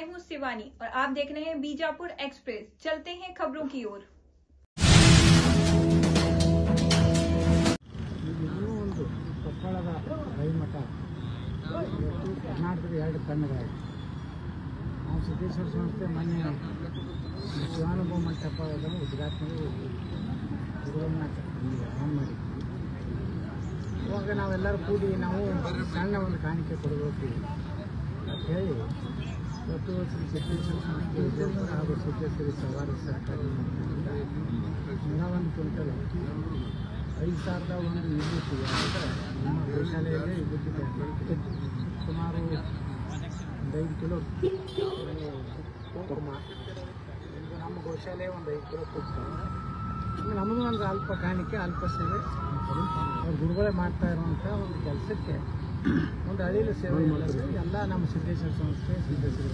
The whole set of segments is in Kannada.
हूं शिवानी और आप देख रहे हैं बीजापुर एक्सप्रेस। चलते हैं खबरों की ओर। ಕೊಪ್ಪಳದ ರೈಮಠ ಕರ್ನಾಟಕದ 2 ತಂಡಗಳಾಯಿತು. ನಾವು ಸಿದ್ದೇಶ್ವರ ಸಂಸ್ಥೆ ಮೊನ್ನೆ ಶಿವಾನುಭವ ಮಂಟಪದ ಉದ್ಘಾಟನೆ ಗುರುವನ್ನ ಆನ್ ಮಾಡಿದ್ವಿ. ಇವಾಗ ನಾವೆಲ್ಲರೂ ಕೂಡಿ ನಾವು ಸಣ್ಣ ಒಂದು ಕಾಣಿಕೆ ಕೊಡಬೇಕು ಅಂತ ಹೇಳಿ ಇವತ್ತು ಶ್ರೀ ಸಿದ್ದೇಶ್ವರ ಸಂಸ್ಥೆ ವಿಜಯಪುರ ಹಾಗೂ ಸಿದ್ದೇಶ್ವರಿ ಸವಾರಿ ಸರ್ಕಾರಿ 101 ಕ್ವಿಂಟಲ್ ಅಕ್ಕಿ 5,001 ವಿಭೂತಿ ಅಂದರೆ ನಮ್ಮ ಗೋಶಾಲೆಯಲ್ಲೇ ವಿಭೂತಿ ಸುಮಾರು 5 ಕಿಲೋ ಕುಂಕುಮ, ನಮ್ಮ ಗೋಶಾಲೆ 5 ಕಿಲೋ ಕುಂಕುಮ. ನಮಗೂ ಒಂದು ಅಲ್ಪ ಕಾಣಿಕೆ, ಅಲ್ಪ ಸೇವೆ ಅವ್ರು ಗುರುಗಳೇ ಮಾಡ್ತಾ ಇರುವಂಥ ಒಂದು ಕೆಲಸಕ್ಕೆ ಒಂದು ಅಳಿಲು ಸೇವೆ ಎಲ್ಲ ನಮ್ಮ ಸಿದ್ದೇಶ್ವರ ಸಂಸ್ಥೆ ಸಿದ್ದೇಶ್ವರ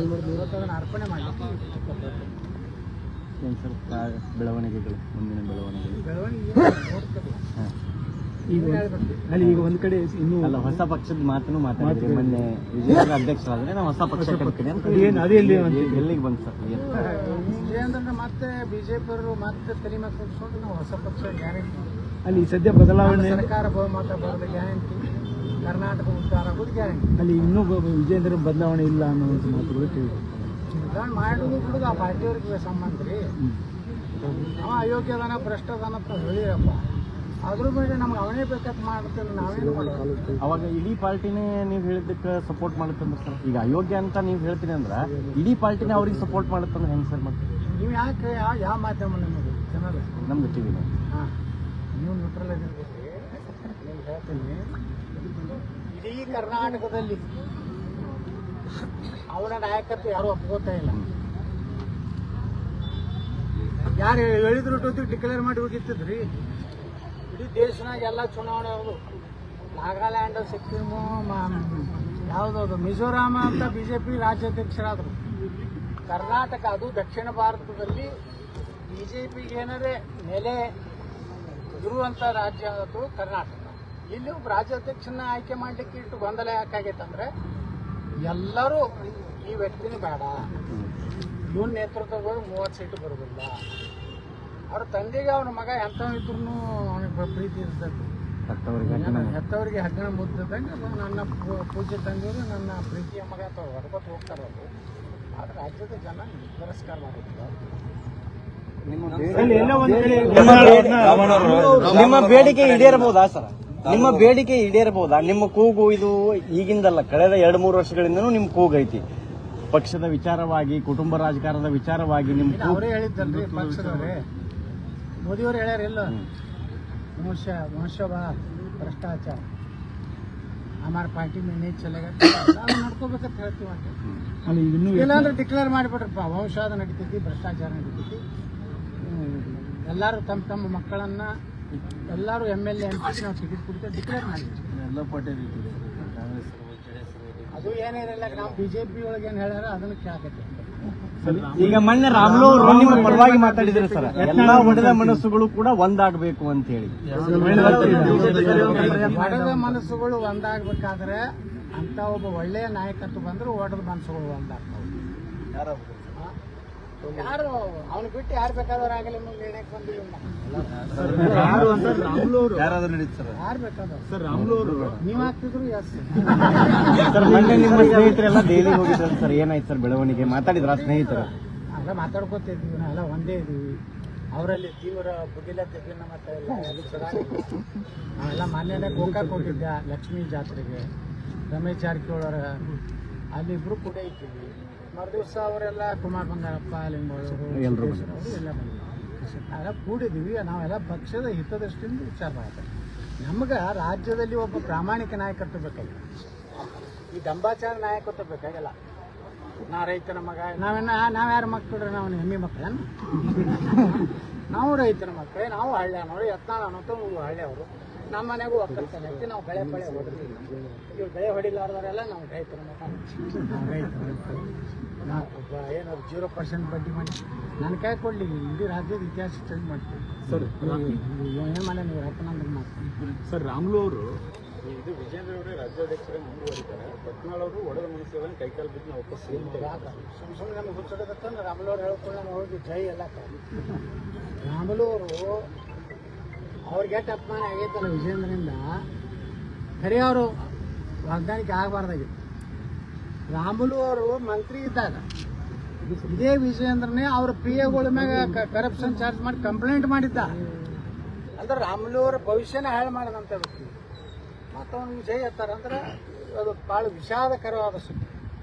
ಇವತ್ತು ಅದನ್ನು ಅರ್ಪಣೆ ಮಾಡಲಿಕ್ಕೆ ಬೆಳವಣಿಗೆಗಳು ಮುಂದಿನ ಬೆಳವಣಿಗೆ ಈಗ ಒಂದ್ ಕಡೆ ಇನ್ನೂ ಅಲ್ಲ, ಹೊಸ ಪಕ್ಷದ ಮಾತನ್ನು ಮಾತಾಡಿದ್ರಿ. ಮೊನ್ನೆ ವಿಜಯಪುರ ಅಧ್ಯಕ್ಷರಾದ್ರೆ ನಾವು ಹೊಸ ಪಕ್ಷ ಕಟ್ತೀನಿ ಅಂತ ಎಲ್ಲಿಗೆ ಬಂತು ಸರ್? ವಿಜಯೇಂದ್ರ ಮತ್ತೆ ಬಿಜೆಪಿ ಮತ್ತೆ ತಲೆಮ ಕೂಡಿಸ್ಕೊಂಡು ನಾವು ಹೊಸ ಪಕ್ಷ ಗ್ಯಾರಂಟಿ, ಅಲ್ಲಿ ಸದ್ಯ ಬದಲಾವಣೆ ಸರ್ಕಾರ ಬಹುಮತ ಬರೋದು ಗ್ಯಾರಂಟಿ, ಕರ್ನಾಟಕ ಉದ್ಧಾರ ಆಗೋದು ಗ್ಯಾರಂಟಿ. ಅಲ್ಲಿ ಇನ್ನೂ ವಿಜಯೇಂದ್ರ ಬದಲಾವಣೆ ಇಲ್ಲ ಅನ್ನೋ ಮಾತುಗಳು ಕೇಳಿ ಮಾಡೋದು ಬಿಡೋದು ಆ ಪಾರ್ಟಿಯವ್ರಿಗೆ ಸಂಬಂಧ ರೀ. ಅವ ಅಯೋಗ್ಯದಾನ ಭ್ರಷ್ಟದಾನ ಅಂತ ಹೇಳಿರಪ್ಪ, ಅದ್ರ ಮೇಲೆ ನಮ್ಗೆ ಅವನೇ ಬೇಕಂತ ಮಾಡ್ತೇನೆ, ನಾವೇನು ಮಾಡೋದು? ಅವಾಗ ಇಡೀ ಪಾರ್ಟಿನೇ ನೀವು ಹೇಳಿದ್ದಕ್ಕೆ ಸಪೋರ್ಟ್ ಮಾಡುತ್ತಂದ್ರೆ ಸರ್, ಈಗ ಅಯೋಗ್ಯ ಅಂತ ನೀವು ಹೇಳ್ತೀನಿ ಅಂದ್ರೆ ಇಡೀ ಪಾರ್ಟಿನೇ ಅವ್ರಿಗೆ ಸಪೋರ್ಟ್ ಮಾಡುತ್ತಂದ್ರೆ ಹೆಂಗೆ ಸರ್? ಮತ್ತೆ ನೀವು ಯಾಕೆ ಯಾವ ಮಾಧ್ಯಮ ನಿಮಗೆ ಜನರು? ನಮ್ದು ಟಿವಿ. ಹಾಂ, ನೀವು ನ್ಯೂಟ್ರಲ್ ಆಗಿರ್ಬೇಕು. ನಿಮ್ಗೆ ಹೇಳ್ತೀನಿ, ಇಡೀ ಕರ್ನಾಟಕದಲ್ಲಿ ಅವನ ನಾಯಕತ್ವ ಯಾರು ಒಪ್ಕೋತಾ ಇಲ್ಲ. ಯಾರು ಹೇಳಿದ್ರು ಡಿಕ್ಲೇರ್ ಮಾಡಿ ಹೋಗಿತ್ತಿದ್ರಿ. ಇಡೀ ದೇಶನಾಗ ಎಲ್ಲ ಚುನಾವಣೆ ಅವರು ನಾಗಾಲ್ಯಾಂಡ್, ಸಿಕ್ಕಿಮು, ಯಾವುದದು ಮಿಜೋರಾಮ ಅಂತ ಬಿಜೆಪಿ ರಾಜ್ಯಾಧ್ಯಕ್ಷರಾದರು. ಕರ್ನಾಟಕ, ಅದು ದಕ್ಷಿಣ ಭಾರತದಲ್ಲಿ ಬಿಜೆಪಿಗೆ ಏನಾರೇ ನೆಲೆ ಇರುವಂಥ ರಾಜ್ಯ ಅದು ಕರ್ನಾಟಕ. ಇಲ್ಲಿ ಒಬ್ಬ ರಾಜ್ಯಾಧ್ಯಕ್ಷನ ಆಯ್ಕೆ ಮಾಡಲಿಕ್ಕೆ ಇಟ್ಟು ಗೊಂದಲ ಯಾಕಾಗೈತಂದ್ರೆ ಎಲ್ಲರೂ ಈ ವ್ಯಕ್ತಿನೂ ಬೇಡ, ಇವನ್ ನೇತೃತ್ವಗಳು 30 ಸೀಟು ಬರೋದಿಲ್ಲ. ಅವ್ರ ತಂದೆಗೆ ಅವನ ಮಗ ಎಂಥವಿದ್ರು ಅವನಿಗೆ ಪ್ರೀತಿ ಇರ್ತದೆ. ಹೆತ್ತವರಿಗೆ ಹಗ್ಗಣ ಮುದ್ದಂಗೆ ನನ್ನ ಪೂಜೆ ತಂದೆಯವರು ನನ್ನ ಪ್ರೀತಿಯ ಮಗ ಅಥವಾ ಹೊರಬತ್ತು ಹೋಗ್ತಾರೆ. ಅವರು ಆದ್ರೆ ರಾಜ್ಯದ ಜನ ತಿರಸ್ಕಾರ ಮಾಡುತ್ತಾರೆ. ನಿಮ್ಮ ಬೇಡಿಕೆ ಈಡೇರಬಹುದಾ ಸರ್? ನಿಮ್ಮ ಬೇಡಿಕೆ ಈಡೇರಬಹುದಾ? ನಿಮ್ಮ ಕೂಗು ಇದು ಈಗಿಂದಲ್ಲ, ಕಳೆದ 2-3 ವರ್ಷಗಳಿಂದನೂ ನಿಮ್ಮ ಕೂಗು ಐತಿ. ಪಕ್ಷದ ವಿಚಾರವಾಗಿ, ಕುಟುಂಬ ರಾಜಕಾರಣದ ವಿಚಾರವಾಗಿ ನಿಮ್ಮ ಅವರೇ ಹೇಳಿದ್ದಲ್ರಿ, ಪಕ್ಷದವರೇ ಮೋದಿಯವರು ಹೇಳ್ಯಾರಿಲ್ಲ, ಮನುಷ್ಯ ಭ್ರಷ್ಟಾಚಾರ ಹಮಾರ ಪಾರ್ಟಿ ಮೇಲೆ ನೀಚ್ ಚಲೆಗ ನಾವು ನಡ್ಕೋಬೇಕಂತ ಹೇಳ್ತೀವಿ. ಏನಾದ್ರೂ ಡಿಕ್ಲೇರ್ ಮಾಡಿಬಿಟ್ರಪ್ಪ, ವಂಶವಾದ ನಡೀತೈತಿ, ಭ್ರಷ್ಟಾಚಾರ ನಡೀತೈತಿ. ಎಲ್ಲರೂ ತಮ್ಮ ಮಕ್ಕಳನ್ನ ಎಲ್ಲರೂ MLA MP ನಾವು ಟಿಕೆಟ್ ಕೊಡ್ತೇವೆ ಡಿಕ್ಲೇರ್ ಮಾಡಿದ್ವಿ. ಎಲ್ಲ ಪಾರ್ಟಿ ಅದು ಏನಿರಲ್ಲ, ನಾವು ಬಿಜೆಪಿ ಒಳಗೆ ಏನು ಹೇಳ್ಯಾರ ಅದನ್ನು ಕೇಳಕತ್ತೀವಿ. ಈಗ ಮೊನ್ನೆ ರಾಮುಲು ಅವರು ನಿಮ್ಮ ಪರವಾಗಿ ಮಾತಾಡಿದ್ರೆ ಸರ್, ಎಲ್ಲಾ ಹೊಡೆದ ಮನಸ್ಸುಗಳು ಕೂಡ ಒಂದಾಗಬೇಕು ಅಂತ ಹೇಳಿ. ಹೊಡೆದ ಮನಸ್ಸುಗಳು ಒಂದಾಗಬೇಕಾದ್ರೆ ಅಂತ ಒಬ್ಬ ಒಳ್ಳೆಯ ನಾಯಕತ್ವ ಬಂದ್ರೆ ಒಡೆದ ಮನಸ್ಸುಗಳು ಒಂದಾಗ್ತವೆ. ಯಾರು ಅವನು ಬಿಟ್ಟು ಯಾರು ಬೇಕಾದವ್ರು ಆಗಲಿ ನಿರ್ಣಯಕ್ಕೆ ಬಂದಿಲ್ಲ. ಯಾರು ಬೇಕಾದವ್ರು ನೀವು ಆಗ್ತಿದ್ರು ಸರ್. ಮೊನ್ನೆ ನಿಮ್ಮ ಸ್ನೇಹಿತರೆಲ್ಲ ದೆಹಲಿ ಹೋಗಿದ್ರು ಸರ್, ಏನಾಯ್ತು ಸರ್ ಬೆಳವಣಿಗೆ? ಮಾತಾಡಿದ್ರ ಸ್ನೇಹಿತರು? ಅಲ್ಲ, ಮಾತಾಡ್ಕೋತಿದ್ವಿ, ನಾವೆಲ್ಲ ಒಂದೇ ಇದೀವಿ. ಅವರಲ್ಲಿ ತೀವ್ರ ಬುಗಿಲತ್ತಿನ ಮತ್ತೆ ನಾವೆಲ್ಲ ಮೊನ್ನೆನೇ ಗೋಕಾಕ್ ಹೋಗಿದ್ದೆ ಲಕ್ಷ್ಮೀ ಜಾತ್ರೆಗೆ, ರಮೇಶ್ ಜಾರಕಿಹೊಳಿ ಅಲ್ಲಿ ಇಬ್ರು ಕೂಡ ಇದ್ದೀವಿ. ಮರುದಿವಸ ಅವರೆಲ್ಲ ಕುಮಾರ್ ಬಂಗಾರಪ್ಪ, ಲಿಂಗೋಳವರು ಎಲ್ಲ ಬಂದಿದ್ದೀವಿ. ನಾವೆಲ್ಲ ಕೂಡಿದ್ದೀವಿ. ನಾವೆಲ್ಲ ಪಕ್ಷದ ಹಿತದೃಷ್ಟಿಯಿಂದ ವಿಚಾರ ಮಾಡ್ತೇವೆ. ನಮ್ಗೆ ರಾಜ್ಯದಲ್ಲಿ ಒಬ್ಬ ಪ್ರಾಮಾಣಿಕ ನಾಯಕತ್ವ ಬೇಕಾಗಿಲ್ಲ, ಈ ದಂಬಾಚಾರ ನಾಯಕತ್ವ ಬೇಕಾಗಿಲ್ಲ. ನಾ ರೈತನ ಮಗ, ನಾವ್ಯಾರ ಮಕ್ಕಳು? ನಾವು ಹೆಮ್ಮೆ ಮಕ್ಕಳೇನು? ನಾವು ರೈತನ ಮಕ್ಕಳೇ, ನಾವು ಹಳ್ಳಿಯವರು. ಯತ್ನಾಳ್ ಅನ್ನೋದು ಹಳ್ಳಿಯವರು. ನಮ್ಮ ಮನೆಗೂ ಒಕ್ಕಲ್ತಾನೆ ಐತಿ, ನಾವು ಬೆಳೆ ಹೊಡೆದ್ವಿ. ಇವ್ರು ಬೆಳೆ ಹೊಡಿಲಾರ್ದವರೆಲ್ಲ ನಾವು ರೈತರ ಮಕ್ಕ. ನಾವು ಏನಾದ್ರು 0% ಬಡ್ಡಿ ಮಾಡಿ ನನ್ನ ಕೈ ಕೊಡ್ಲಿ, ಇಡೀ ರಾಜ್ಯದ ಇತಿಹಾಸ ಸ್ಟಡಿ ಮಾಡ್ತೀವಿ ಸರ್. ಏನು ಮಾಡಿ ನೀವು ರತ್ನಾಂದ್ರ ಮಾಡ್ತೀವಿ ಸರ್. ರಾಮುಲು ಅವರು ಇದು ವಿಜೇಂದ್ರ ಅವರೇ ರಾಜ್ಯಾಧ್ಯಕ್ಷರೇ ಮುಂದುವರಿತಾರೆ. ಪತ್ನಾಳ್ ಅವರು ಒಡೆದ ಮನಸ್ಸುಗಳನ್ನು ಕೈಕಾಲು ಬಿದ್ದು ನಾವು ವಾಪಸ್ ಸುಮ್ಮನೆ ನಮ್ಗೆ ಹುಚ್ಚಡಕತ್ತಂದ್ರೆ ರಾಮುಲವ್ರು ಹೇಳ್ಕೊಂಡು ನಾನು ಹೋಗಿ ಜೈ ಎಲ್ಲ ರಾಮುಲವರು ಅವ್ರಿಗೆ ಎಷ್ಟು ಅಪಮಾನ ಆಗೈತಲ್ಲ ವಿಜೇಂದ್ರನಿಂದ, ಖರೆ ಅವರು ವಾಗ್ದಾನಿಕೆ ಆಗಬಾರ್ದಾಗಿತ್ತು. ರಾಮುಲು ಅವರು ಮಂತ್ರಿ ಇದ್ದಾಗ ಇದೇ ವಿಜೇಂದ್ರನೇ ಅವ್ರ ಪಿ ಎಗಳ ಮ್ಯಾಗ ಕರಪ್ಷನ್ ಚಾರ್ಜ್ ಮಾಡಿ ಕಂಪ್ಲೇಂಟ್ ಮಾಡಿದ್ದ. ಅಂದ್ರೆ ರಾಮುಲು ಅವರ ಭವಿಷ್ಯನೇ ಹಾಳು ಮಾಡದಂತ ವ್ಯಕ್ತಿ ಮತ್ತವನು ವಿಜಯ ಎತ್ತಾರಂದ್ರೆ ಅದು ಭಾಳ ವಿಷಾದಕರವಾದ ಸುದ್ದಿ.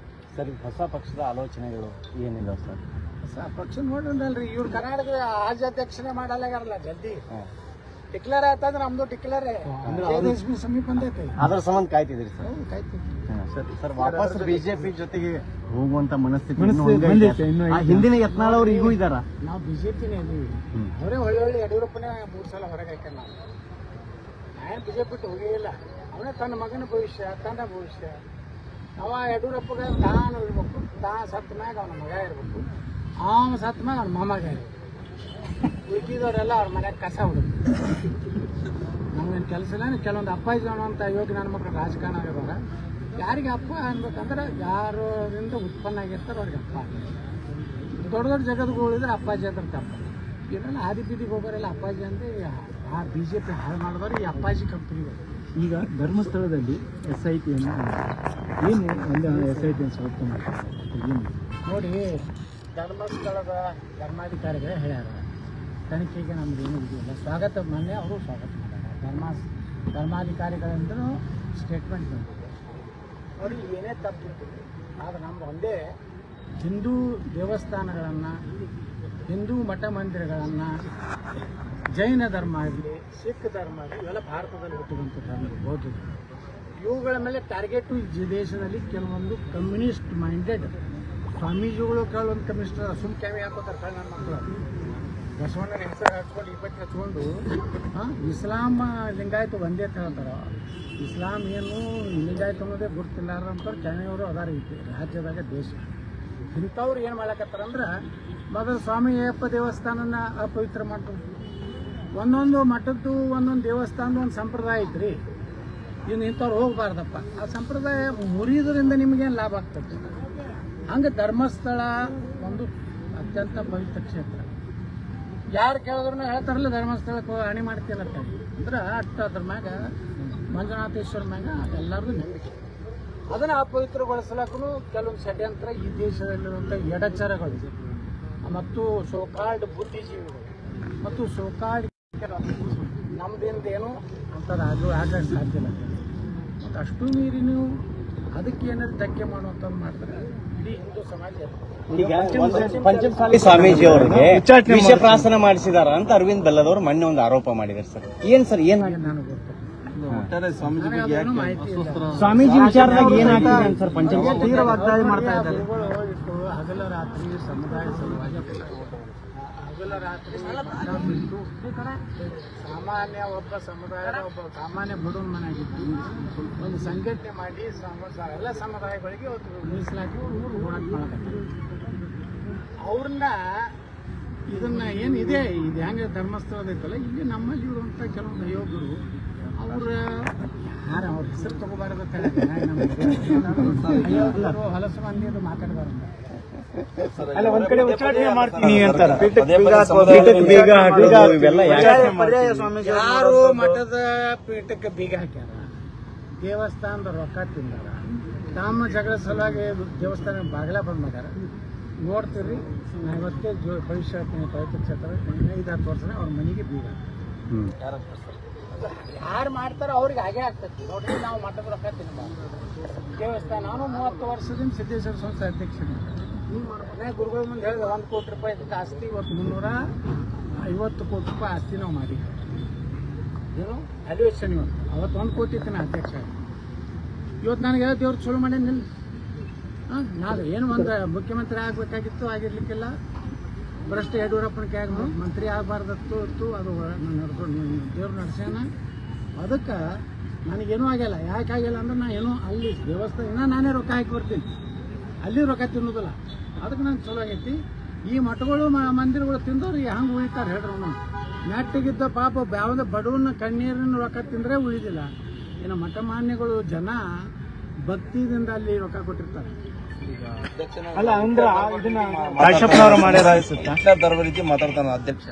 ಸರ್, ಹೊಸ ಪಕ್ಷದ ಆಲೋಚನೆಗಳು ಏನಿಲ್ಲ ಸರ್? ಹೊಸ ಪಕ್ಷ ನೋಡ್ರಿ, ಇವ್ರು ಕರ್ನಾಟಕದ ರಾಜ್ಯಾಧ್ಯಕ್ಷನೇ ಮಾಡಲ್ಲಾಗಾರಲ್ಲ, ಜಲ್ದಿ ಡಿಕ್ಲೇರ್ ಆಯ್ತಂದ್ರೆ ನಮ್ದು ಡಿಕ್ಲೇರ್ ಸಮೀಪ ಬಂದೈತೆ. ಅದರ ಸಂಬಂಧ ಕಾಯ್ತಿದ್ರಿ ಸರ್? ಕಾಯ್ತೀವಿ ಸರ್. ವಾಪಸ್ ಬಿಜೆಪಿ ಜೊತೆಗೆ ಹೋಗುವಂತ ಮನಸ್ಥಿತಿ ಹಿಂದಿನ ಯತ್ನಾಳ್ ಅವರು ಈಗೂ ಇದಾರ? ನಾವು ಬಿಜೆಪಿನೇ ಇದೀವಿ. ಅವರೇ ಒಳ್ಳೆ ಯಡಿಯೂರಪ್ಪನೇ 3 ಸಲ ಹೊರಗೆ ಹಾಕ್ಯಾನ. ನಾವು ನಾವೇನು ಬಿಜೆಪಿ ಬಿಟ್ಟು ಹೋಗೇ ಇಲ್ಲ. ಅವನೇ ತನ್ನ ಮಗನ ಭವಿಷ್ಯ, ತನ್ನ ಭವಿಷ್ಯ. ಅವ ಯಡಿಯೂರಪ್ಪಗೆ ತಾನು ಇರ್ಬೇಕು, ಸತ್ತ ಮ್ಯಾಗ ಅವನ ಮಗ ಇರ್ಬೇಕು, ಅವನ ಸತ್ತ ಮ್ಯಾಗ ಅವನ ಮೊಮ್ಮಗ ಇರ್ಬೇಕು. ಉಳ್ಕಿದವರೆಲ್ಲ ಅವ್ರ ಮನ್ಯಾಗ ಕಸ ಹುಡುಕು. ನಮಗೇನು ಕೆಲಸ ಇಲ್ಲ. ಕೆಲವೊಂದು ಅಪ್ಪಾಜಿ ಅನ್ನುವಂಥ ಯೋಗಿ ನನ್ನ ಮಕ್ಕಳು ರಾಜಕಾರಣ ಆಗಿರೋರ ಯಾರಿಗೆ ಅಪ್ಪ ಅನ್ಬೇಕಂದ್ರೆ ಯಾರಿಂದ ಉತ್ಪನ್ನ ಆಗಿರ್ತಾರೆ ಅವ್ರಿಗೆ ಅಪ್ಪ. ದೊಡ್ಡ ದೊಡ್ಡ ಜಗದ್ಗಳಿದ್ರೆ ಅಪ್ಪಾಜಿ ಅಂದ್ರೆ ತಪ್ಪ. ಇದೆಲ್ಲ ಆದಿ ಬೀದಿಗೆ ಹೋಗೋರೆಲ್ಲ ಅಪ್ಪಾಜಿ ಅಂದರೆ ಆ ಬಿಜೆಪಿ ಹಾಳು ಮಾಡಿದವರು ಈ ಅಪ್ಪಾಜಿ ಕಂಪ್ನಿಗಳು. ಈಗ ಧರ್ಮಸ್ಥಳದಲ್ಲಿ SIT ಏನು ಒಂದು SIT ಸ್ವಲ್ಪ ಏನು ನೋಡಿ, ಧರ್ಮಸ್ಥಳದ ಧರ್ಮಾಧಿಕಾರಿಗಳೇ ಹೇಳ್ಯಾರ ತನಿಖೆಗೆ ನಮ್ದು ಏನೂ ಇದೆಯಲ್ಲ. ಸ್ವಾಗತ ಮೊನ್ನೆ ಅವರು ಸ್ವಾಗತ ಮಾಡ್ಯಾರ. ಧರ್ಮಾಧಿಕಾರಿಗಳಿಂದಲೂ ಸ್ಟೇಟ್ಮೆಂಟ್ ಬಂದಿದೆ. ನೋಡಿ, ಏನೇ ತಪ್ಪಿತ್ತು ಆದ್ರೆ ನಮ್ದು ಒಂದೇ ಹಿಂದೂ ದೇವಸ್ಥಾನಗಳನ್ನು, ಹಿಂದೂ ಮಠ ಮಂದಿರಗಳನ್ನು, ಜೈನ ಧರ್ಮ ಆಗಲಿ, ಸಿಖ್ ಧರ್ಮ ಆಗಲಿ, ಇವೆಲ್ಲ ಭಾರತದಲ್ಲಿ ಹುಟ್ಟಿದಂಥ ಧರ್ಮ ಬೌದ್ಧ. ಇವುಗಳ ಮೇಲೆ ಟಾರ್ಗೆಟು ಈ ದೇಶದಲ್ಲಿ ಕೆಲವೊಂದು ಕಮ್ಯುನಿಸ್ಟ್ ಮೈಂಡೆಡ್ ಸ್ವಾಮೀಜಿಗಳು, ಕೆಲವೊಂದು ಕಮ್ಯುನಿಸ್ಟ್ ಸುಮ್ ಕ್ಯಾಮಿ ಹಾಕೋತಾರೆ ಕಳ್ಳ ನನ್ನ ಮಕ್ಕಳು. ಬಸವಣ್ಣನ ಹೆಸರು ಹಚ್ಕೊಂಡು 20 ಹಚ್ಕೊಂಡು ಇಸ್ಲಾಂ ಲಿಂಗಾಯತ ಒಂದೇ ಹೇಳ್ತಾರೆ. ಇಸ್ಲಾಂ ಏನು ಲಿಂಗಾಯತ ಅನ್ನೋದೇ ಗುರ್ತಿಲ್ಲಾರಂಥವ್ರು ಕ್ಯಾಮಿಯವರು ಅದಾರ ಐತಿ ರಾಜ್ಯದಾಗ ದೇಶ. ಇಂಥವ್ರು ಏನು ಮಾಡ್ಲಕತ್ತಾರಂದ್ರೆ ಮೊದಲು ಸ್ವಾಮಿ ಅಯ್ಯಪ್ಪ ದೇವಸ್ಥಾನನ ಅಪವಿತ್ರ ಮಾಡ್ತಾರೆ. ಒಂದೊಂದು ಮಠದ್ದು ಒಂದೊಂದು ದೇವಸ್ಥಾನದ ಒಂದು ಸಂಪ್ರದಾಯ ಐತ್ರಿ. ಇನ್ನು ಇಂಥವ್ರು ಹೋಗಬಾರ್ದಪ್ಪ. ಆ ಸಂಪ್ರದಾಯ ಮುರಿಯೋದ್ರಿಂದ ನಿಮಗೇನು ಲಾಭ ಆಗ್ತದೆ? ಹಂಗೆ ಧರ್ಮಸ್ಥಳ ಒಂದು ಅತ್ಯಂತ ಪವಿತ್ರ ಕ್ಷೇತ್ರ. ಯಾರು ಕೇಳಿದ್ರು ಹೇಳ್ತಾರಲ್ಲ ಧರ್ಮಸ್ಥಳಕ್ಕೆ ಹಣಿ ಮಾಡ್ತಿಲ್ಲ ಅಂದ್ರೆ ಅಷ್ಟು ಅದ್ರ ಮ್ಯಾಗ ಮಂಜುನಾಥೇಶ್ವರ ಮ್ಯಾಗ ಎಲ್ಲರದು ನಂಬಿಕೆ. ಅದನ್ನು ಅಪವಿತ್ರಗೊಳಿಸ್ಲಕ್ಕೂ ಕೆಲವೊಂದು ಷಡ್ಯಂತ್ರ ಈ ದೇಶದಲ್ಲಿರುವಂಥ ಎಡಚರಗಳು ಮತ್ತು ಸೋಕಾಲ್ಡ್ ಬುದ್ಧಿಜೀವಿಗಳು ಮತ್ತು ಸೋಕಾಲ್ಡ್ ನಮ್ದಿಂದ ಏನು ಅಂಥದ್ದು ಅದು ಆಗಕ್ಕೆ ಸಾಧ್ಯ ಇಲ್ಲ. ಮತ್ತು ಅಷ್ಟು ಮೀರಿ ನೀವು ಅದಕ್ಕೆ ಏನಾದ್ರು ಧಕ್ಕೆ ಮಾಡುವಂಥದ್ದು ಮಾಡಿದ್ರೆ ಇಡೀ ಹಿಂದೂ ಸಮಾಜ. ಈಗ ಪಂಚಮಸಾಲಿ ಸ್ವಾಮೀಜಿ ಅವರಿಗೆ ವಿಷಪ್ರಾಶನ ಮಾಡಿಸಿದಾರ ಅಂತ ಅರವಿಂದ್ ಬೆಲ್ಲದವರು ಮೊನ್ನೆ ಒಂದು ಆರೋಪ ಮಾಡಿದ್ದಾರೆ ಸರ್. ಏನ್ ಸರ್, ಏನಾಗಿದೆ? ನನಗೆ ಗೊತ್ತು. ಸ್ವಾಮೀಜಿ ವಿಚಾರದಾಗ ಏನಾಗ್ತಿದೆ ಸರ್? ಪಂಚಮಸಾಲಿ ತೀವ್ರ ವಾಗ್ದಾಳಿ ಮಾಡ್ತಾ ಇದ್ದಾರೆ. ಹಗಲ ರಾತ್ರಿ ಸಮುದಾಯ ಸಲುವಾಗಿ ಹಗಲ ರಾತ್ರಿ ಬಿಟ್ಟು ಸಾಮಾನ್ಯ ಒಬ್ಬ ಸಮುದಾಯದ ಒಬ್ಬ ಸಾಮಾನ್ಯ ಬಡವನ ಮನೆಯಾಗಿದ್ದು ಒಂದು ಸಂಘಟನೆ ಮಾಡಿ ಎಲ್ಲ ಸಮುದಾಯಗಳಿಗೆ ಒಂದು ಮೀಸಲಾಗಿ ಹೋರಾಟ ಮಾಡಕತ್ತಾರೆ. ಅವ್ರನ್ನ ಇದನ್ನ ಏನಿದೆ ಇದು ಹೆಂಗೆ ಧರ್ಮಸ್ಥಳದ ಐತಲ್ಲ, ಇಲ್ಲಿ ನಮ್ಮಲ್ಲಿ ಇರುವಂಥ ಕೆಲವೊಂದು ಯೋಗರು ಅವ್ರ ಯಾರು ಅವ್ರ ಹೆಸರು ತಗೋಬಾರದು ಅಯೋಗ್ಯರು ಹೊಲಸು ಮಂದಿ ಅದು ಮಾತಾಡಬಾರ್ದು. ಅಲ್ಲ, ಒಂದ್ ಕಡೆ ಉಚ್ಚಾಟನೆ ಮಾಡ್ತೀನಿ ಅಂತಾರೆ. ಯಾರು ಮಠದ ಪೀಠಕ್ಕೆ ಬೀಗ ಹಾಕ್ಯಾರ, ದೇವಸ್ಥಾನದ ರೊಕ್ಕ ತಿಂದಾರ, ತಮ್ಮ ಜಗಳ ಸಲುವಾಗಿ ದೇವಸ್ಥಾನ ಬಾಗಿಲ ಬಂದ್ ಮಾಡ್ಯಾರ. ನೋಡ್ತೀರಿ, ಇವತ್ತೇ ಭವಿಷ್ಯ ಪವಿತ್ರ ಕ್ಷೇತ್ರ 5-10 ವರ್ಷನೇ ಅವ್ರ ಮನೆಗೆ ಬೀಗ. ಯಾರು ಮಾಡ್ತಾರೋ ಅವ್ರಿಗೆ ಹಾಗೆ ಆಗ್ತೈತಿ. ನೋಡ್ರಿ, ನಾವು ಮಠದ ರೊಕ್ಕ ತಿನ್ನಬಾರ್ದು. ದೇವಸ್ಥಾನ ನಾನು 30 ವರ್ಷದಿಂದ ಸಿದ್ದೇಶ್ವರ ಸಂಸ್ಥೆ ಅಧ್ಯಕ್ಷರು. ಗುರುಗಳ ಮುಂದೆ ಹೇಳಿದೆ 1 ಕೋಟಿ ರೂಪಾಯಿ ಆಸ್ತಿ, ಇವತ್ತು 350 ಕೋಟಿ ರೂಪಾಯಿ ಆಸ್ತಿ ನಾವು ಮಾಡಿ ಏನು ವ್ಯಾಲ್ಯೂಯೇಷನ್. ಇವತ್ತು ಅವತ್ತು 1 ಕೋಟಿ ಇತ್ತು ನಾ ಅಧ್ಯಕ್ಷ. ಇವತ್ತು ನನಗೆ ದೇವ್ರು ಚಲೋ ಮಾಡೇನಿಲ್ಲ. ನಾವು ಏನು ಒಂದು ಮುಖ್ಯಮಂತ್ರಿ ಆಗಬೇಕಾಗಿತ್ತು, ಆಗಿರ್ಲಿಕ್ಕಿಲ್ಲ. ಭ್ರಷ್ಟ ಯಡಿಯೂರಪ್ಪನ ಕೈಯಾಗ ಮಂತ್ರಿ ಆಗಬಾರ್ದತ್ತು ಇತ್ತು. ಅದು ದೇವ್ರು ನಡೆಸ್ಯಾನ. ಅದಕ್ಕೆ ನನಗೇನೂ ಆಗಿಲ್ಲ. ಯಾಕೆ ಆಗಿಲ್ಲ ಅಂದ್ರೆ ನಾ ಏನೋ ಅಲ್ಲಿ ದೇವಸ್ಥಾನ ನಾನೇ ರೊಕ್ಕ ಹಾಕಿ ಬರ್ತೀನಿ, ಅಲ್ಲಿ ರೊಕ್ಕ ತಿನ್ನೋದಿಲ್ಲ. ಅದಕ್ಕೆ ನಂಗೆ ಚಲೋ ಆಗೈತಿ. ಈ ಮಠಗಳು ಮಂದಿರಗಳು ತಿಂದವ್ರು ಹಂಗೆ ಉಳಿತಾರೆ ಹೇಳ್ರಿ. ನಾವು ನೆಟ್ಟಿಗಿದ್ದ ಪಾಪ ಯಾವ್ದು ಬಡವನ ಕಣ್ಣೀರಿನ ರೊಕ್ಕ ತಿಂದರೆ ಉಳಿದಿಲ್ಲ. ಇನ್ನು ಮಠಮಾನ್ಯಗಳು ಜನ ಭಕ್ತಿದಿಂದ ಅಲ್ಲಿ ರೊಕ್ಕ ಕೊಟ್ಟಿರ್ತಾರೆ. ಅಲ್ಲ ಅಂದ್ರೆ ಇದನ್ನ ಕಾಶ್ಯಪ್ನವರು ಮಾಡ್ಯಾರ ಅನ್ಸುತ್ತಾ? ಧರ್ಮ ರೀತಿ ಮಾತಾಡ್ತಾನ ಅಧ್ಯಕ್ಷ.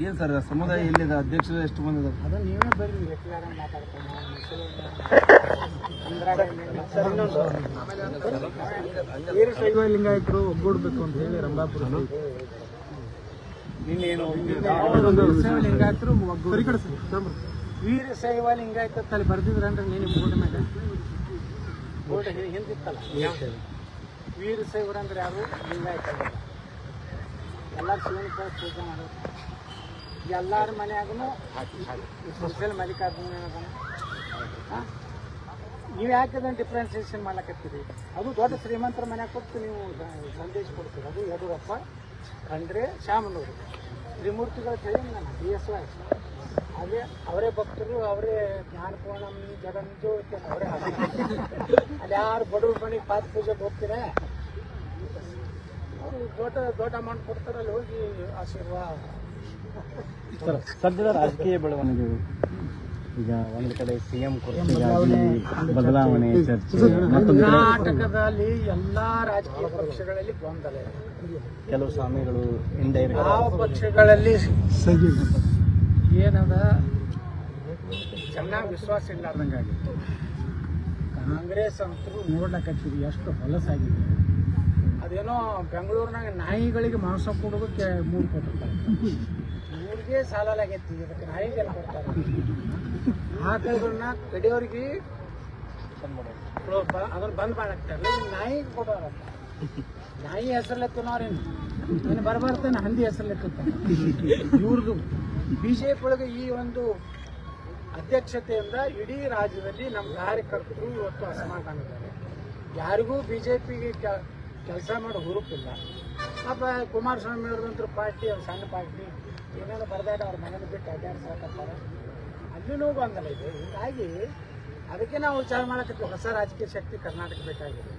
ಏನ್ ಸರ್ ಸಮುದಾಯ ಎಲ್ಲಿದೆ? ಅಧ್ಯಕ್ಷರು ಎಷ್ಟು ಮಂದಿ ಇದ್ದಾರೆ? ಅದು ನೀವೇ ಬರ್ರಿ ಮಾತಾಡ್ತಾನೆ. ವೀರಶೈವ ಲಿಂಗಾಯತರು ಒಗ್ಗೂಡ್ಬೇಕು ಅಂತ ಹೇಳಿ ರಂಭಾಪುರ ವೀರಶೈವ ಲಿಂಗಾಯತರು ವೀರಶೈವ ಲಿಂಗಾಯತ ಅಲ್ಲಿ ಬರ್ದಿದ್ರನ್ರಿ ನೀನು ಬೋರ್ಡ್ ಮ್ಯಾಗ ಬೋರ್ಡ್ ಹಿಂದಿತ್ತಲ್ಲ. ವೀರಶೈವರಂದ್ರೆ ಯಾರು? ಲಿಂಗಾಯತ ಎಲ್ಲ ಶಿವನ ಪೂಜೆ ಮಾಡೋದು. ಎಲ್ಲಾರ ಮನೆಯಾಗೂ ಸ್ಪೆಷಲ್ ಮಲ್ಲಿಕಾರ್ಜುನ ನೀವು ಯಾಕೆ ಅದನ್ನು ಡಿಫ್ರೆನ್ಸಿಯೇಷನ್ ಮಾಡ್ಲಕತ್ತೀರಿ? ಅದು ದೊಡ್ಡ ಶ್ರೀಮಂತರ ಮನೆಯಾಗ ಕೊಟ್ಟು ನೀವು ಸಂದೇಶ ಕೊಡ್ತೀರಿ. ಅದು ಯಡಿಯೂರಪ್ಪ ಖಂಡ್ರೆ ಶ್ಯಾಮನೂರು ತ್ರಿಮೂರ್ತಿಗಳ ಹೇಳಿ ನಾನು BSY ಅದೇ ಅವರೇ ಭಕ್ತರು, ಅವರೇ ಜ್ಞಾನಪೂರ್ಣಮ್ ಜಗಂಜು ಅವರೇ. ಅಲ್ಲಿ ಯಾರು ಬಡವ್ರ ಮನೆಗೆ ಪಾದ ಪೂಜೆಗೆ ಹೋಗ್ತೀರಾ? ಅವರು ದೊಡ್ಡ ಅಮೌಂಟ್ ಕೊಡ್ತಾರೆ, ಅಲ್ಲಿ ಹೋಗಿ ಆಶೀರ್ವಾದ. ಸದ್ಯದ ರಾಜಕೀಯ ಬೆಳವಣಿಗೆ ಈಗ ಒಂದು ಕಡೆ CM ಬದಲಾವಣೆ ಚರ್ಚೆ, ಕರ್ನಾಟಕದಲ್ಲಿ ಎಲ್ಲಾ ರಾಜಕೀಯ ಪಕ್ಷಗಳಲ್ಲಿ ಗೊಂದಲ ಇದೆ. ಕೆಲವು ಸ್ವಾಮಿಗಳು ಇಂಡೈರೆಕ್ಟ್ ಯಾವ ಪಕ್ಷಗಳಲ್ಲಿ ಏನದ ಚೆನ್ನಾಗಿ ವಿಶ್ವಾಸ ಇಲ್ಲಾರ್ದಂಗಾಗಿತ್ತು. ಕಾಂಗ್ರೆಸ್ ಅಂತೂ ನೋಡ್ಲಕತ್ತೀರಿ ಎಷ್ಟು ಹೊಲಸಾಗಿದೆ. ಅದೇನೋ ಬೆಂಗಳೂರಿನಾಗ ನಾಯಿಗಳಿಗೆ ಮಾಂಸ ಕೊಡೋದಕ್ಕೆ 3 ಕೊಟ್ಟಿರ್ತಾರೆ. ಇವ್ರಿಗೆ ಸಾಲಾಗೈತಿ, ಇದಕ್ಕೆ ನಾಯಿಗೆಲ್ಲ ಕೊಡ್ತಾರೆ. ಆಕಳಗಳನ್ನ ಕಡಿಯೋರಿಗೆ ಅದನ್ನ ಬಂದ್ ಮಾಡಾಕ್ತಾರೆ, ನಾಯಿಗೆ ಕೊಡೋರ. ನಾಯಿ ಹೆಸರ್ಲೆತ್ತನವ್ರೇನು ಏನು ಬರಬಾರ್ತಾನೆ, ಹಂದಿ ಹೆಸರ್ಲೆತ್ತ. ಇವ್ರದ್ದು BJP ಒಳಗೆ ಈ ಒಂದು ಅಧ್ಯಕ್ಷತೆಯಿಂದ ಇಡೀ ರಾಜ್ಯದಲ್ಲಿ ನಮ್ಮ ಕಾರ್ಯಕರ್ತರು ಇವತ್ತು ಅಸಮಾಧಾನ ಇದ್ದಾರೆ. ಯಾರಿಗೂ BJPಗೆ ಕೆಲಸ ಮಾಡೋ ಹುರುಪಿಲ್ಲ. ಪಾಪ ಕುಮಾರಸ್ವಾಮಿ ಅವ್ರದಂತೂ ಪಾರ್ಟಿ, ಅವ್ರ ಸಣ್ಣ ಪಾರ್ಟಿ, ಏನೇನೋ ಬರ್ದಾಡ ಅವ್ರ ಮನೇನ ಬಿಟ್ಟು ಅಡ್ಡಾಡ್ಸಾಕತ್ತಾರೆ. ಅಲ್ಲಿನೂ ಗೊಂದಲ ಇದೆ. ಹೀಗಾಗಿ ಅದಕ್ಕೆ ನಾವು ವಿಚಾರ ಮಾಡಕತ್ತೀವಿ, ಹೊಸ ರಾಜಕೀಯ ಶಕ್ತಿ ಕರ್ನಾಟಕ ಬೇಕಾಗಿದೆ.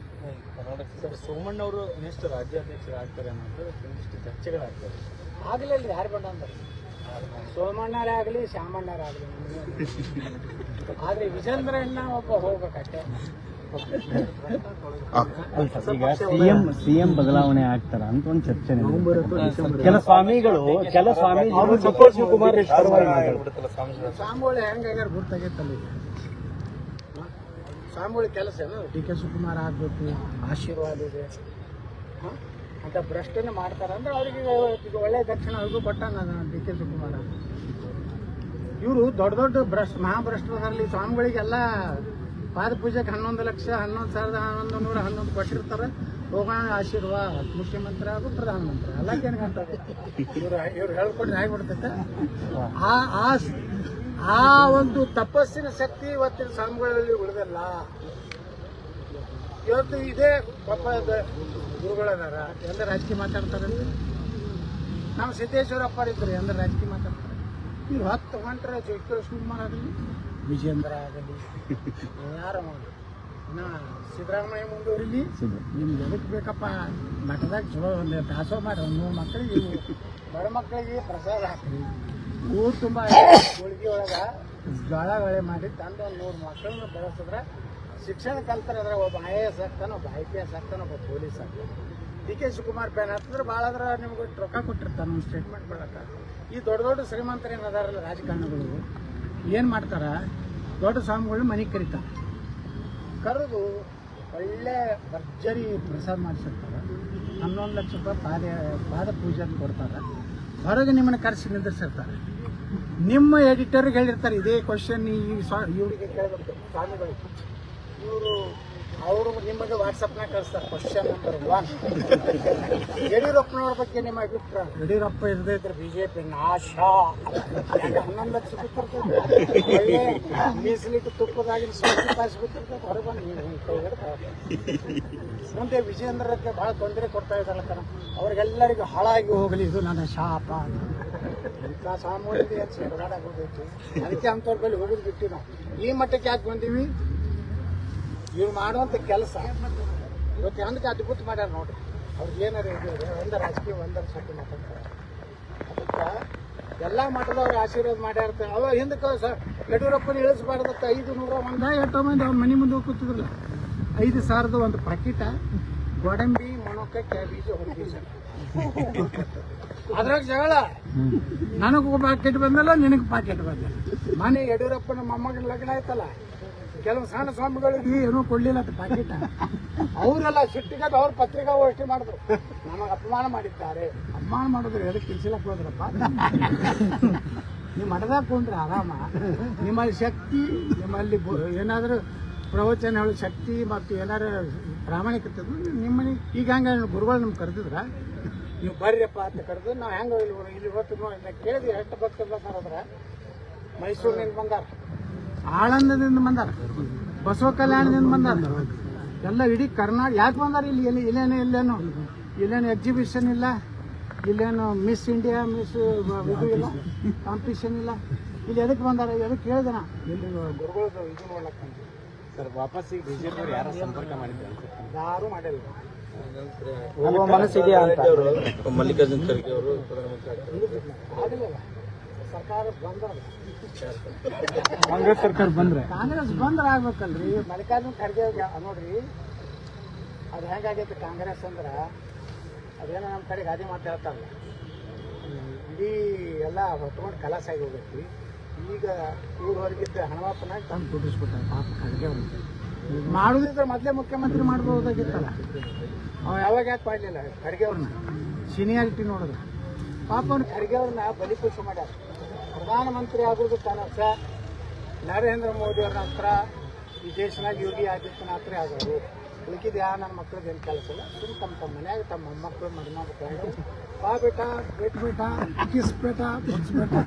ಸೋಮಣ್ಣ ಅವರು ನೆಕ್ಸ್ಟ್ ರಾಜ್ಯಾಧ್ಯಕ್ಷರಾಗ್ತಾರೆ ಅನ್ನೋದು ಒಂದಿಷ್ಟು ಚರ್ಚೆಗಳಾಗ್ತವೆ. ಆಗಲಿಲ್ಲ, ಯಾರು ಬೇಡ ಅಂದ್ರೆ ಸೋಮಣ್ಣರೇ ಆಗಲಿ ಶ್ಯಾಮಣ್ಣರೇ ಆಗಲಿ, ಆದ್ರೆ ವಿಜೇಂದ್ರಣ್ಣ ಒಬ್ಬ ಹೋಗ್ಬೇಕಷ್ಟೇ. ಈಗ ಸಿಎಂ ಬದಲಾವಣೆ ಆಗ್ತಾರ ಅಂತ ಒಂದು ಚರ್ಚೆ. ಕೆಲ ಸ್ವಾಮಿಗಳು ಶಿವಕುಮಾರ್ ಸ್ವಾಮಿಗಳು ಹೆಂಗಾಗ್ಯಾರ ಗೊತ್ತಾಗೈತಲ್ಲ. ಈಗ ಸ್ವಾಮಿಗಳ ಕೆಲಸ ಏನು? DK ಶಿವಕುಮಾರ್ ಆಗ್ಬೇಕು, ಆಶೀರ್ವಾದ ಇದೆ ಅಂತ ಭ್ರಷ್ಟನೆ ಮಾಡ್ತಾರ ಅಂದ್ರೆ ಅವ್ರಿಗೆ ಒಳ್ಳೆ ದಕ್ಷಿಣ ಅವ್ರಿಗೂ ಕೊಟ್ಟ DK ಶಿವಕುಮಾರ್. ಇವರು ದೊಡ್ಡ ಮಹಾಭ್ರಷ್ಟರಲ್ಲಿ ಸ್ವಾಮಿಗಳಿಗೆಲ್ಲ ಪಾದ ಪೂಜೆಗೆ 11 ಲಕ್ಷ 11,1111 ಕೊಟ್ಟಿರ್ತಾರೆ. ಹೋಗೋಣ ಆಶೀರ್ವಾದ, ಮುಖ್ಯಮಂತ್ರಿ ಹಾಗೂ ಪ್ರಧಾನಮಂತ್ರಿ ಎಲ್ಲಕ್ಕೇನು ಕಾಣ್ತಾರೆ. ಇವ್ರು ಹೇಳ್ಕೊಂಡು ಆಗಿಬಿಡ್ತೈತೆ. ಆ ಒಂದು ತಪಸ್ಸಿನ ಶಕ್ತಿ ಇವತ್ತಿನ ಸ್ವಾಮಿಗಳಲ್ಲಿ ಉಳಿದಲ್ಲ. ಇವತ್ತು ಇದೇ ಪಾಪ ಗುರುಗಳದಾರ ಎಲ್ಲ ರಾಜಕೀಯ ಮಾತಾಡ್ತಾರೆ. ನಾವು ಸಿದ್ದೇಶ್ವರಪ್ಪ ಇದ್ರು ಎಲ್ಲ ರಾಜಕೀಯ ಮಾತಾಡ್ತಾರೆ. ನೀವು 10 ಹೊಂಟ್ರೆ ಶಿವಕುಮಾರ್ ಆಗಲಿ, ವಿಜೇಂದ್ರ ಆಗಲಿ, ಯಾರು ಸಿದ್ದರಾಮಯ್ಯ ಮುಂದುವರಿಲಿ. ನಿಮ್ಗೆ ಎದಕ್ಕೆ ಬೇಕಪ್ಪ? ಮಠದಾಗ ಚಲೋ ಒಂದು ದಾಸೋಹ ಮಾಡಿ 100 ಮಕ್ಕಳಿಗೆ, ಬಡ ಮಕ್ಕಳಿಗೆ ಪ್ರಸಾದ ಹಾಕ್ರಿ. ಊರು ತುಂಬ ಹೋಳಿಗೆ ಒಳಗೆ ಜೋಳ ಒಳೆ ಮಾಡಿ ತಂದು ಒಂದು 100 ಮಕ್ಕಳನ್ನ ಬೆಳೆಸಿದ್ರೆ ಶಿಕ್ಷಣ ಕಲ್ತಾರೆ. ಅದ್ರ ಒಬ್ಬ IAS ಆಗ್ತಾನೆ, ಒಬ್ಬ IPS ಆಗ್ತಾನೆ, ಒಬ್ಬ ಪೊಲೀಸ್ ಆಗ್ತಾನೆ. DK ಶಿವಕುಮಾರ್ ಬ್ಯಾನ್ ಹತ್ತಿದ್ರೆ ಭಾಳ ಆದ್ರೆ ನಿಮ್ಗೆ ರೊಕ್ಕ ಕೊಟ್ಟಿರ್ತಾನೆ ಒಂದು ಸ್ಟೇಟ್ಮೆಂಟ್ ಮಾಡಕ್ಕೆ. ಈ ದೊಡ್ಡ ಶ್ರೀಮಂತರು ಏನದಾರಲ್ಲ ರಾಜಕಾರಣಿಗಳು ಏನು ಮಾಡ್ತಾರ? ದೊಡ್ಡ ಸ್ವಾಮಿಗಳು ಮನೆಗೆ ಕರೀತಾರೆ. ಕರೆದು ಒಳ್ಳೆ ಭರ್ಜರಿ ಪ್ರಸಾದ ಮಾಡಿಸಿರ್ತಾರೆ. 11 ಲಕ್ಷ ರೂಪಾಯಿ ಪಾದ ಪೂಜೆ ಅಂತ ಕೊಡ್ತಾರೆ. ಹೊರಗೆ ನಿಮ್ಮನ್ನು ಕರೆಸಿ ನಿಂದಿರ್ಸಿರ್ತಾರೆ. ನಿಮ್ಮ ಎಡಿಟರ್ಗೆ ಹೇಳಿರ್ತಾರೆ ಇದೇ ಕ್ವಶನ್ ಇವರಿಗೆ ಕೇಳಬೇಕು ಸ್ವಾಮಿಗಳಿಗೆ. ಅವರು ನಿಮಗೆ ವಾಟ್ಸಪ್ನಾಗ ಕಳಿಸ್ತಾರೆ. ಕ್ವಶನ್ ನಂಬರ್ 1, ಯಡಿಯೂರಪ್ಪನವ್ರ ಬಗ್ಗೆ ನಿಮ್ಮ ಅಭಿಪ್ರಾಯ. ಯಡಿಯೂರಪ್ಪ ಇರದೇ ಇದ್ರೆ BJP ನಾಶ. 11 ಲಕ್ಷ ಬಿಟ್ಟಿರ್ತದೆ, ಮೀಸಲಿಟ್ಟು ತುಪ್ಪದಾಗಿನ ಸ್ವಲ್ಪ ಕಾಸು ಬಿಟ್ಟಿರ್ತದೆ. ಹೊರಬಂದು ಮುಂದೆ ವಿಜೇಂದ್ರಕ್ಕೆ ಬಹಳ ತೊಂದರೆ ಕೊಡ್ತಾ ಇದ್ದಾರಲ್ಲ ಕಣ. ಅವ್ರಿಗೆಲ್ಲರಿಗೂ ಹಾಳಾಗಿ ಹೋಗಲಿ, ಇದು ನನ್ನ ಶಾಪ. ಇಂಥ ಸಾಮೂಹಿಕ ಹೋಗಬೇಕು. ಅದಕ್ಕೆ ಅಂಥವ್ರ ಬಳಿ ಹೋಗೋದು ಬಿಟ್ಟು ನಾವು ಈ ಮಟ್ಟಕ್ಕೆ ಯಾಕೆ ಬಂದೀವಿ? ಇವ್ರು ಮಾಡುವಂಥ ಕೆಲಸ ಇವತ್ತು ಅಂದಕ್ಕೆ ಅದ್ಭುತ ಮಾಡ್ಯಾರ ನೋಡ್ರಿ. ಅವ್ರಿಗೆ ಏನಾರು ಒಂದ ರಾಜಕೀಯ ಒಂದರ ಶಕ್ತಿ ಮಾತಾಡ್ತಾರೆ. ಅದಕ್ಕೆ ಎಲ್ಲ ಮಠದವ್ರು ಆಶೀರ್ವಾದ ಮಾಡ್ಯಾರ. ಅವ ಹಿಂದಕ್ಕೆ ಯಡಿಯೂರಪ್ಪನ ಇಳಿಸಬಾರ್ದತ್ತ 501 ಎಷ್ಟೋ ಮಂದಿ ಅವ್ರ ಮನೆ ಮುಂದೆ ಹೋಗಿ ಕೂತಿದ್ರಲ್ಲ 5,000 ಒಂದು ಪಾಕಿಟ ಗೋಡಂಬಿ ಮೊಣಕ ಕ್ಯಾಬೇಜ್ ಹೊರಬೀಜ ಅದ್ರಾಗ ಜಗಳ ನನಗೂ ಪಾಕೆಟ್ ಬಂದಲ್ಲ ನಿನಗೆ ಪಾಕೆಟ್ ಬಂದಲ್ಲ ಮನೆ ಯಡಿಯೂರಪ್ಪನ ಮೊಮ್ಮಗನ ಲಗ್ನ ಆಯ್ತಲ್ಲ ಕೆಲವು ಸಣ್ಣ ಸ್ವಾಮಿಗಳಿಗೆ ಏನೂ ಕೊಡ್ಲಿಲ್ಲ ಅಂತ ಪಾಕೆಟ್ ಅವರೆಲ್ಲ ಸಿಟ್ಟಿಗೆ ಅವ್ರ ಪತ್ರಿಕಾಗೋಷ್ಠಿ ಮಾಡಿದ್ರು ನಮಗೆ ಅಪಮಾನ ಮಾಡಿದ್ದಾರೆ ಅಪಮಾನ ಮಾಡಿದ್ರು ಎದಕ್ಕೆ ತಿಳಿಸಿಲಕ್ ಹೋದ್ರಪ್ಪ ನೀವು ಮಠದಾಗ ಕೊಂಡ್ರೆ ಆರಾಮ ನಿಮ್ಮಲ್ಲಿ ಶಕ್ತಿ ನಿಮ್ಮಲ್ಲಿ ಏನಾದರೂ ಪ್ರವಚನ ಹೇಳೋ ಶಕ್ತಿ ಮತ್ತು ಏನಾರು ಪ್ರಾಮಾಣಿಕತೆ ನಿಮ್ಮನೆ ಈಗ ಹಂಗ ಗುರುಗಳು ನಮ್ಗೆ ಕರೆದಿದ್ರ ನೀವು ಬರ್ರಿಯಪ್ಪ ಅಂತ ಕರೆದು ನಾವು ಹೆಂಗ ಇಲ್ಲಿ ಇವತ್ತು ಕೇಳಿದ್ವಿ ಎಷ್ಟು ಭಕ್ತರು ಬರ್ತಾರ ಮೈಸೂರಿನಿಂದ ಬಂದಾರ ಆಳಂದದಿಂದ ಬಂದಾರ ಬಸವ ಕಲ್ಯಾಣದಿಂದ ಬಂದಾರ ಎಲ್ಲ ಇಡೀ ಕರ್ನಾಟಕ ಯಾಕೆ ಬಂದಾರ ಇಲ್ಲಿ ಇಲ್ಲೇನು ಎಕ್ಸಿಬಿಷನ್ ಇಲ್ಲ ಇಲ್ಲೇನು ಮಿಸ್ ಇಂಡಿಯಾ ಮಿಸ್ ಇದು ಇಲ್ಲ ಕಾಂಪಿಟಿಷನ್ ಇಲ್ಲ ಇಲ್ಲಿ ಎದಕ್ಕೆ ಬಂದಾರ ಎದಕ್ಕೆ ಕೇಳಿದೆ ನಾ ಇಲ್ಲಿ ಗುರುಗಳು ಇದು ನೋಡ್ಲಕ್ಕ ಸರ್ ವಾಪಸ್ ಈಗ ಬಿಜೆಪಿ ಅವರು ಯಾರು ಸಂಪರ್ಕ ಮಾಡಿದ್ದಾರೆ ಯಾರು ಮಾಡಿಲ್ಲ ಮನಸ್ಸಿದೆಯಾ ಅಂತ ಮಲ್ಲಿಕಾರ್ಜುನ್ ಖರ್ಗೆ ಅವರು ಆಗಿಲ್ಲ ಸರ್ಕಾರ ಬಂದ್ರ ಕಾಂಗ್ರೆಸ್ ಸರ್ಕಾರ ಬಂದ್ರೆ ಕಾಂಗ್ರೆಸ್ ಬಂದ್ರೆ ಆಗ್ಬೇಕಲ್ರಿ ಮಲ್ಲಿಕಾರ್ಜುನ್ ಖರ್ಗೆ ನೋಡ್ರಿ ಅದು ಹೆಂಗಾಗೈತೆ ಕಾಂಗ್ರೆಸ್ ಅಂದ್ರೆ ಅದೇನೋ ನಮ್ಮ ಕಡೆ ಗಾದಿ ಮಾತು ಹೇಳ್ತಾರಲ್ಲ ಇಡೀ ಎಲ್ಲ ಹೊತ್ಕೊಂಡು ಕಲಾಸ ಆಗಿ ಹೋಗೈತಿ ಈಗ ಊರವರೆಗಿದ್ದ ಹಣವಪ್ಪನಾಗ ತಂದು ದುಡ್ಡಿಸ್ಬಿಟ್ಟಾರೆ ಪಾಪ ಖರ್ಗೆ ಅವ್ರಿಗೆ ಮಾಡೋದಿದ್ರೆ ಮೊದಲೇ ಮುಖ್ಯಮಂತ್ರಿ ಮಾಡ್ಬೋದಾಗಿತ್ತಲ್ಲ ಅವ ಯಾವಾಗ ಯಾಕೆ ಮಾಡಲಿಲ್ಲ ಖರ್ಗೆ ಅವ್ರನ್ನ ಸೀನಿಯಾರಿಟಿ ನೋಡಿದ್ರೆ ಪಾಪ ಅವ್ನು ಖರ್ಗೆ ಅವ್ರನ್ನ ಬಲಿಪುಷ ಮಾಡ್ಯಾರ ಪ್ರಧಾನಮಂತ್ರಿ ಆಗೋದು ಕನಸ ನರೇಂದ್ರ ಮೋದಿ ಅವ್ರ ಹತ್ರ ಈ ದೇಶನಾಗ ಯೋಗಿ ಆದಿತ್ಯನಾಥ್ರೇ ಆಗೋರು ಉಳಿಕಿದ ಯಾ ನನ್ನ ಮಕ್ಳದ್ದು ಏನು ಕೆಲಸ ಇಲ್ಲ ತಮ್ಮ ಮನ್ಯಾಗ ತಮ್ಮ ಮೊಮ್ಮಕ್ಕಳು ಮಗನ ಬಾ ಬೇಟ ಬೇಟ ಕಿಸ್ ಬೇಟ ಬಗ್ಸ್ ಬೇಟ